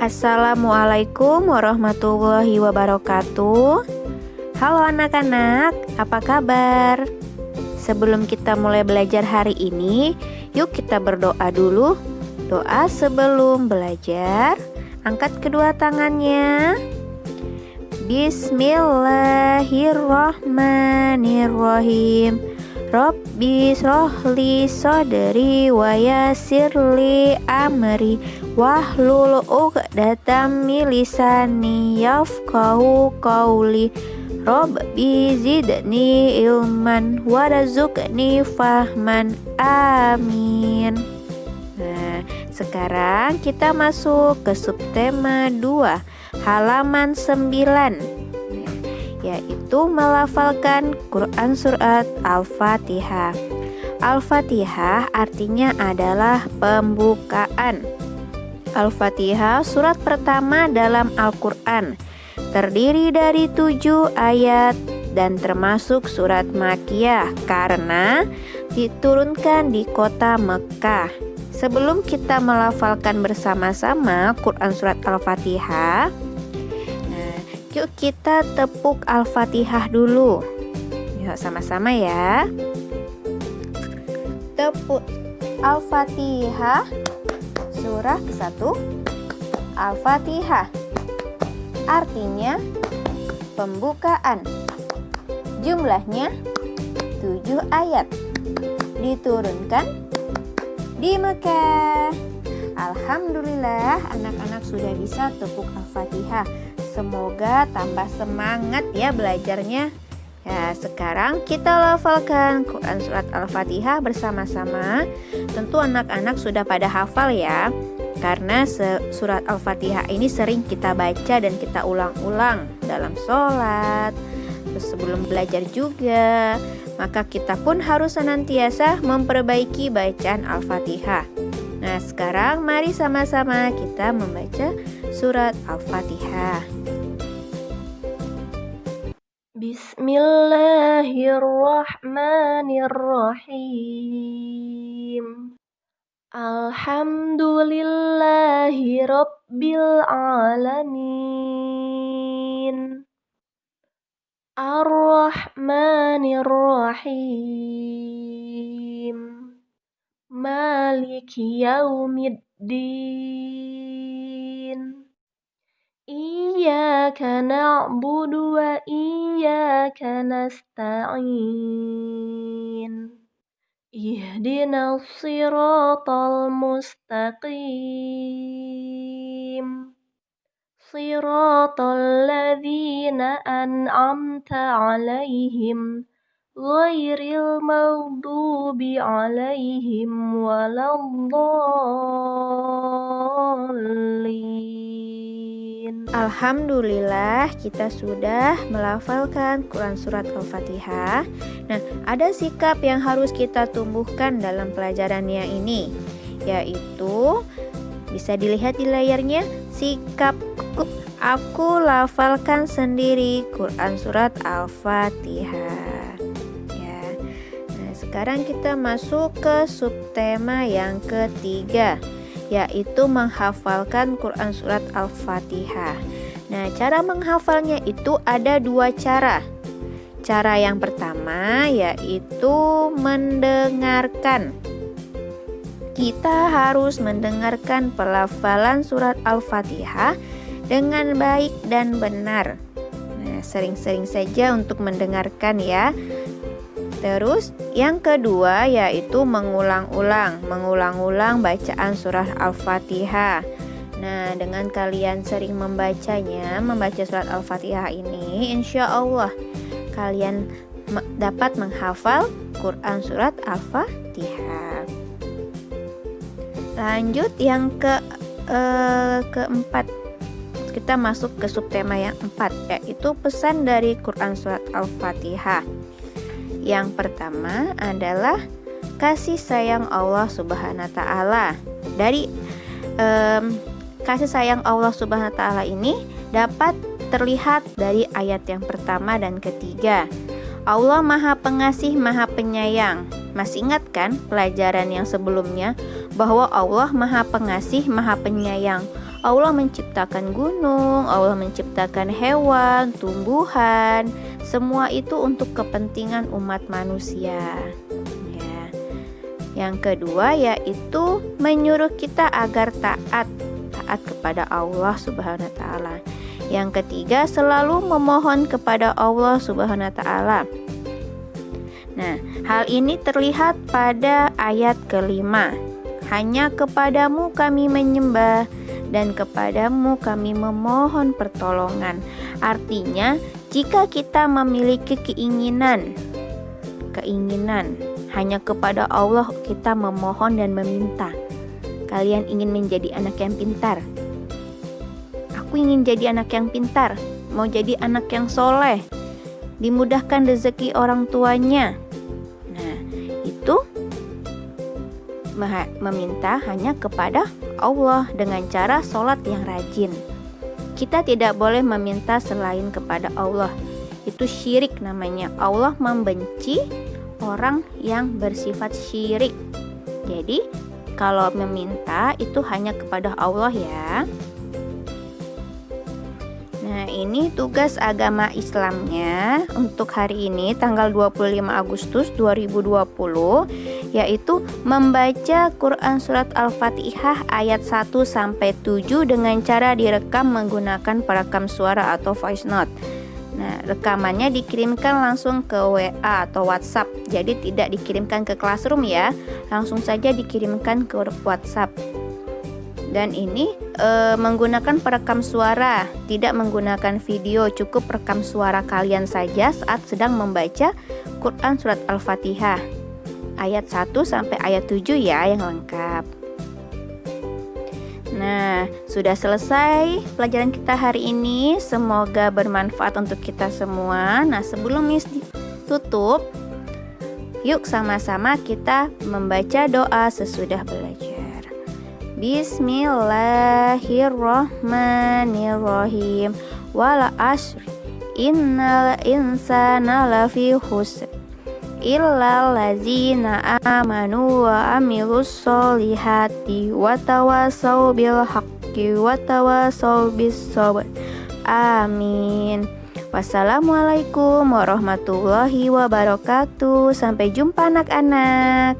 Assalamualaikum warahmatullahi wabarakatuh. Halo anak-anak, apa kabar? Sebelum kita mulai belajar hari ini, yuk kita berdoa dulu. Doa sebelum belajar. Angkat kedua tangannya. Bismillahirrahmanirrahim. Rabbi srohli sodri wa yassirli amri wahlul uqdatam min lisani yafqahu qawli. Rabbi zidni ilman warzuqni fahman. Amin. Nah, sekarang kita masuk ke subtema 2, halaman 9. Yaitu melafalkan Quran surat Al-Fatihah. Al-Fatihah artinya adalah pembukaan. Al-Fatihah surat pertama dalam Al-Quran, terdiri dari 7 ayat dan termasuk surat Makkiyah karena diturunkan di kota Mekah. Sebelum kita melafalkan bersama-sama Quran surat Al-Fatihah, yuk kita tepuk Al-Fatihah dulu. Yuk sama-sama ya. Tepuk Al-Fatihah. Surah ke-1 Al-Fatihah artinya pembukaan. Jumlahnya 7 ayat. Diturunkan di Mekah. Alhamdulillah anak-anak sudah bisa tepuk Al-Fatihah. Semoga tambah semangat ya belajarnya. Ya, sekarang kita lafalkan Quran surat Al-Fatihah bersama-sama. Tentu anak-anak sudah pada hafal ya, karena surat Al-Fatihah ini sering kita baca dan kita ulang-ulang dalam sholat, terus sebelum belajar juga. Maka kita pun harus senantiasa memperbaiki bacaan Al-Fatihah. Nah, sekarang mari sama-sama kita membaca surat Al-Fatihah. Bismillahirrahmanirrahim. Alhamdulillahi rabbil alamin. Ar-Rahmanirrahim. Maliki yaumiddin. Iyyaka na'budu wa iyyaka nasta'in. Ihdinas siratal mustaqim. Siratal ladzina an'amta 'alaihim ghairil maghdubi 'alaihim waladdallin. Alhamdulillah kita sudah melafalkan Quran surat Al-Fatihah. Nah, ada sikap yang harus kita tumbuhkan dalam pelajarannya ini, yaitu bisa dilihat di layarnya, sikap aku lafalkan sendiri Quran surat Al-Fatihah. Ya. Nah, sekarang kita masuk ke subtema yang ketiga, yaitu menghafalkan Quran surat Al-Fatihah. Nah, cara menghafalnya itu ada 2 cara. Cara yang pertama yaitu mendengarkan. Kita harus mendengarkan pelafalan surat Al-Fatihah dengan baik dan benar. Nah, sering-sering saja untuk mendengarkan ya. Terus yang kedua yaitu mengulang-ulang bacaan surah Al-Fatihah. Nah, dengan kalian sering membaca surat Al-Fatihah ini, insya Allah kalian dapat menghafal Quran surat Al-Fatihah. Lanjut yang keempat. Kita masuk ke subtema yang 4, yaitu pesan dari Quran surat Al-Fatihah. Yang pertama adalah kasih sayang Allah Subhanahu wa taala. Dari kasih sayang Allah Subhanahu wa taala ini dapat terlihat dari ayat yang pertama dan ketiga. Allah Maha Pengasih, Maha Penyayang. Masih ingat kan pelajaran yang sebelumnya bahwa Allah Maha Pengasih, Maha Penyayang. Allah menciptakan gunung, Allah menciptakan hewan, tumbuhan, semua itu untuk kepentingan umat manusia. Ya. Yang kedua yaitu menyuruh kita agar taat kepada Allah Subhanahu wa taala. Yang ketiga, selalu memohon kepada Allah Subhanahu wa taala. Nah, hal ini terlihat pada ayat kelima. Hanya kepadamu kami menyembah dan kepadamu kami memohon pertolongan. Artinya, jika kita memiliki keinginan, hanya kepada Allah kita memohon dan meminta. Kalian ingin menjadi anak yang pintar? Aku ingin jadi anak yang pintar, mau jadi anak yang soleh, dimudahkan rezeki orang tuanya. Nah, itu meminta hanya kepada Allah dengan cara sholat yang rajin. Kita tidak boleh meminta selain kepada Allah. Itu syirik namanya. Allah membenci orang yang bersifat syirik. Jadi, kalau meminta itu hanya kepada Allah ya. Nah, ini tugas agama Islamnya untuk hari ini tanggal 25 Agustus 2020, yaitu membaca Quran Surat Al-Fatihah ayat 1 sampai 7 dengan cara direkam menggunakan perekam suara atau voice note. Nah, rekamannya dikirimkan langsung ke WA atau WhatsApp. Jadi tidak dikirimkan ke Classroom ya, langsung saja dikirimkan ke WhatsApp. Dan ini menggunakan perekam suara, tidak menggunakan video, cukup rekam suara kalian saja saat sedang membaca Quran Surat Al-Fatihah ayat 1 sampai ayat 7 ya yang lengkap. Nah, sudah selesai pelajaran kita hari ini. Semoga bermanfaat untuk kita semua. Nah, sebelum Miss tutup, yuk sama-sama kita membaca doa sesudah belajar. Bismillahirrahmanirrahim. Wal asri innal insana lafi khusr illal ladzina amanu wa amilus solihati wa tawassaw bil haqqi wa tawassaw bis sabr. Amin. Wassalamualaikum warahmatullahi wabarakatuh. Sampai jumpa anak-anak.